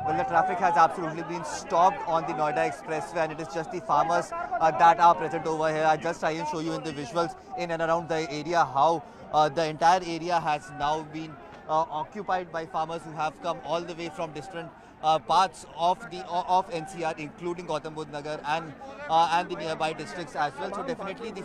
Well, the traffic has absolutely been stopped on the Noida Expressway, and it is just the farmers that are present over here. I just try and show you in the visuals in and around the area how the entire area has now been occupied by farmers who have come all the way from different parts of NCR, including Gautam Budh Nagar and the nearby districts as well. So definitely the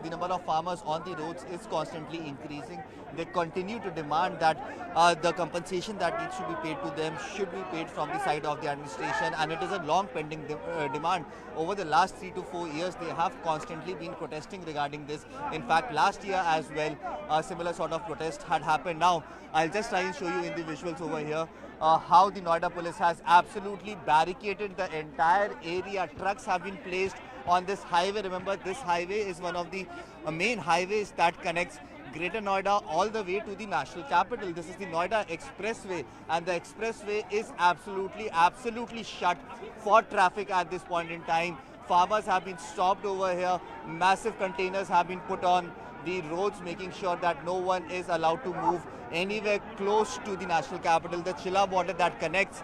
number of farmers on the roads is constantly increasing. They continue to demand that the compensation that needs to be paid to them should be paid from the side of the administration, and it is a long pending demand. Over the last 3 to 4 years, they have constantly been protesting regarding this. In fact, last year as well, a similar sort of protest had happened. Now, I'll just try and show you in the visuals over here how the Noida police has absolutely barricaded the entire area. Trucks have been placed on this highway. Remember, this highway is one of the main highways that connects Greater Noida all the way to the national capital. This is the Noida Expressway, and the expressway is absolutely shut for traffic at this point in time. Farmers have been stopped over here. Massive containers have been put on the roads, making sure that no one is allowed to move anywhere close to the national capital. The Chilla border that connects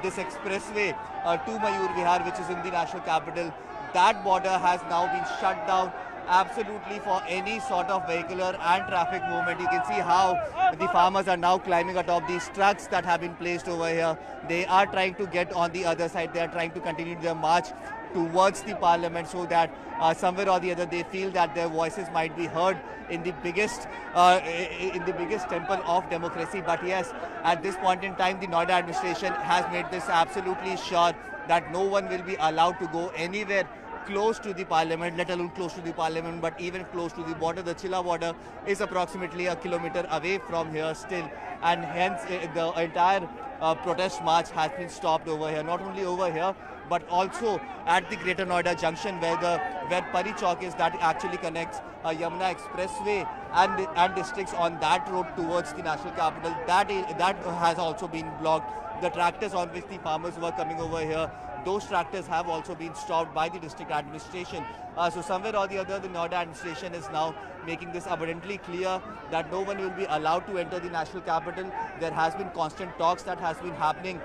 this expressway to Mayur Vihar, which is in the national capital, that border has now been shut down absolutely for any sort of vehicular and traffic movement. You can see how the farmers are now climbing atop these trucks that have been placed over here. They are trying to get on the other side. They are trying to continue their march towards the parliament so that somewhere or the other they feel that their voices might be heard in the biggest temple of democracy. But yes, at this point in time, the Noida administration has made this absolutely sure that no one will be allowed to go anywhere close to the parliament, let alone close to the parliament, but even close to the border. The Chilla border is approximately a kilometer away from here still, and hence the entire protest march has been stopped over here. Not only over here, but also at the Greater Noida junction where Pari Chowk is, that actually connects Yamuna Expressway and districts on that road towards the national capital. That has also been blocked. The tractors on which the farmers were coming over here, those tractors have also been stopped by the district administration. So somewhere or the other, the Noida administration is now making this abundantly clear that no one will be allowed to enter the national capital. There has been constant talks that has been happening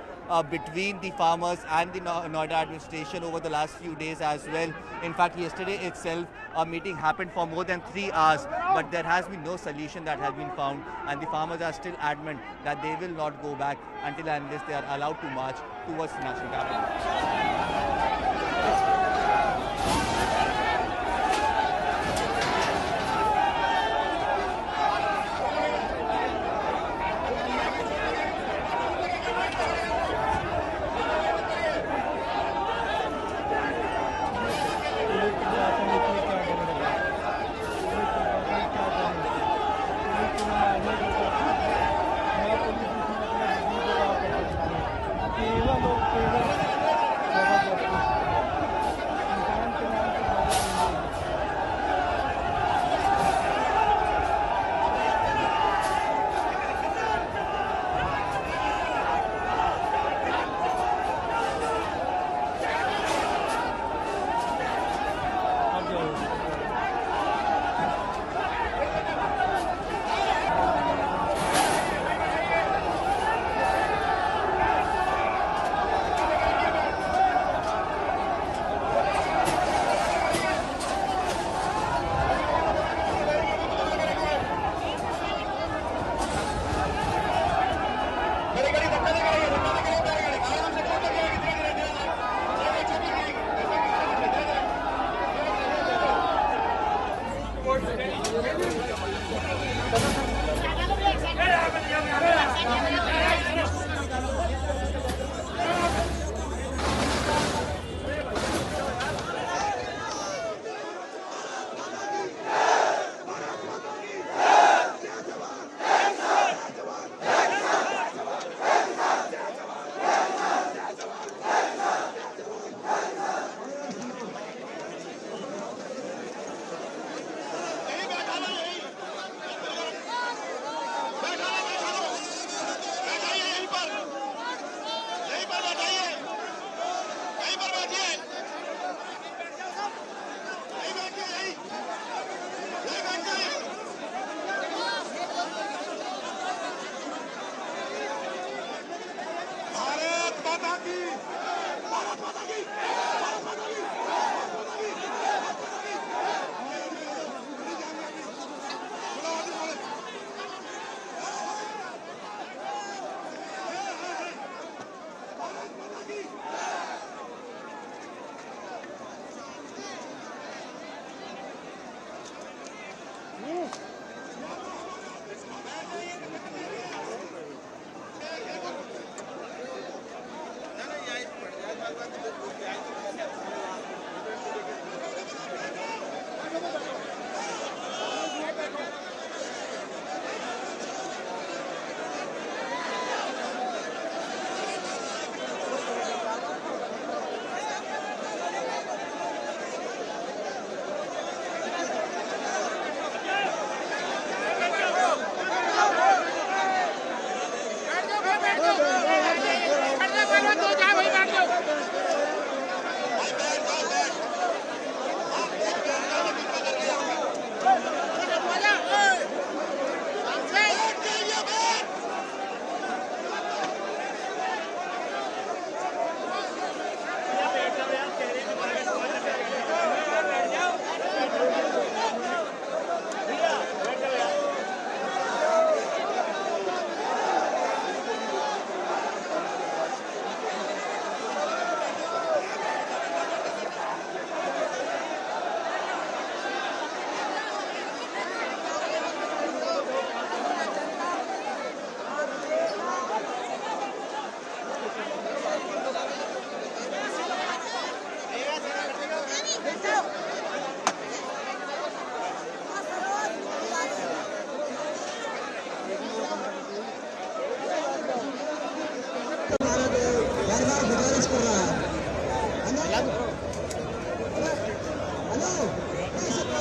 between the farmers and the Noida administration over the last few days as well. In fact, yesterday itself, a meeting happened for more than 3 hours, but there has been no solution that has been found, and the farmers are still adamant that they will not go back until and unless they are allowed to march towards the national capital.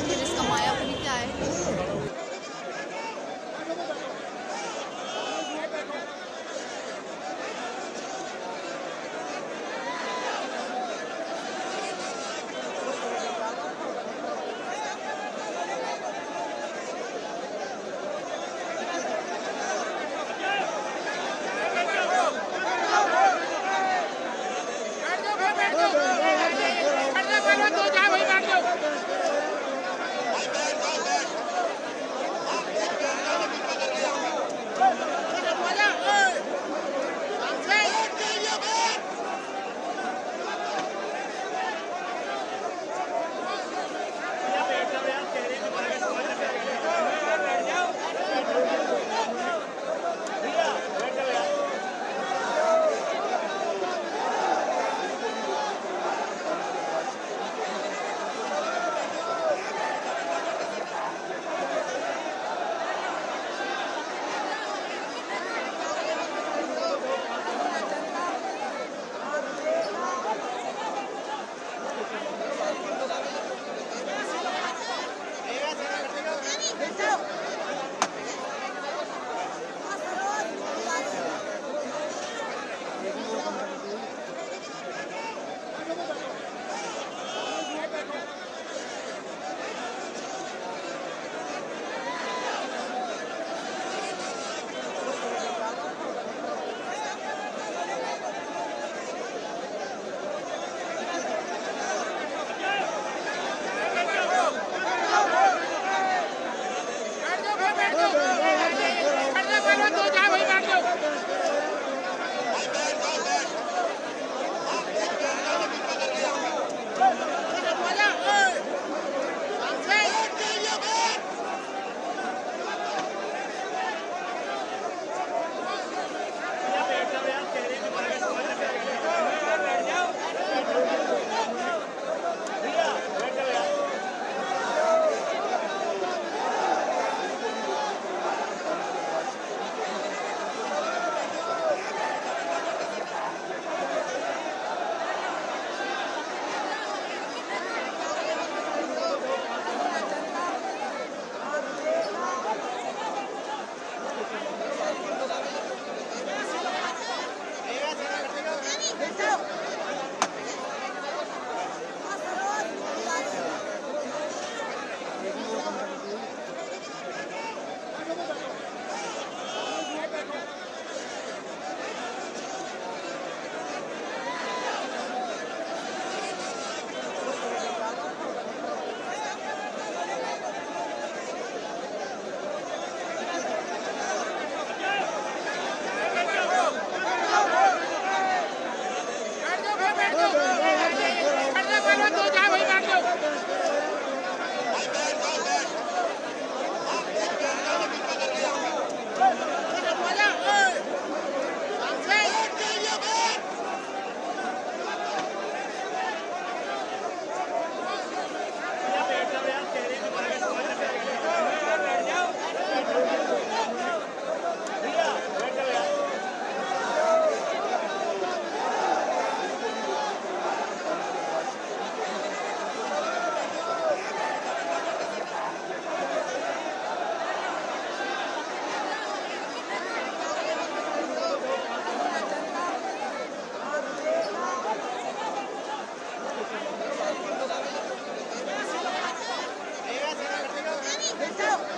जिसका माया अपनी क्या है। Get down.